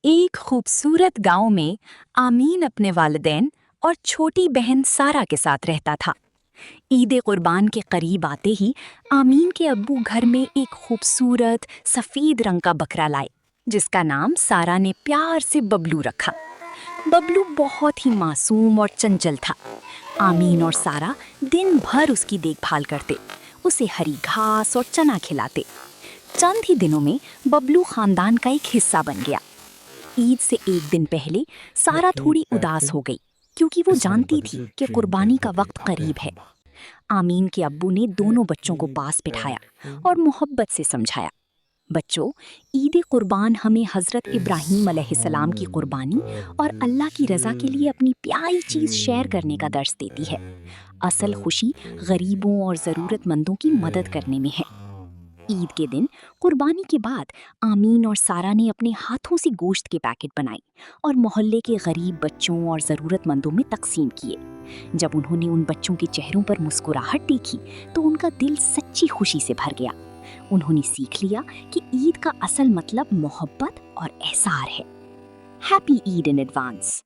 एक खूबसूरत गांव में आमीन अपने वालिदैन और छोटी बहन सारा के साथ रहता था। ईद कुर्बान के करीब आते ही आमीन के अब्बू घर में एक खूबसूरत सफ़ेद रंग का बकरा लाए, जिसका नाम सारा ने प्यार से बबलू रखा। बबलू बहुत ही मासूम और चंचल था। आमीन और सारा दिन भर उसकी देखभाल करते, उसे हरी घास और चना खिलाते। चंद ही दिनों में बबलू खानदान का एक हिस्सा बन गया। ईद से एक दिन पहले सारा थोड़ी उदास हो गई, क्योंकि वो जानती थी कि कुर्बानी का वक्त करीब है। आमीन के अब्बू ने दोनों बच्चों को पास बिठाया और मोहब्बत से समझाया, बच्चों, ईद कुर्बान हमें हज़रत इब्राहीम अलैहिस्सलाम की कुर्बानी और अल्लाह की रज़ा के लिए अपनी प्यारी चीज़ शेयर करने का दर्स देती है। असल खुशी गरीबों और ज़रूरतमंदों की मदद करने में है। ईद के दिन कुर्बानी के बाद आमीन और सारा ने अपने हाथों से गोश्त के पैकेट बनाए और मोहल्ले के गरीब बच्चों और ज़रूरतमंदों में तकसीम किए। जब उन्होंने उन बच्चों के चेहरों पर मुस्कुराहट देखी तो उनका दिल सच्ची खुशी से भर गया। उन्होंने सीख लिया कि ईद का असल मतलब मोहब्बत और एहसार है। Happy Eid in advance.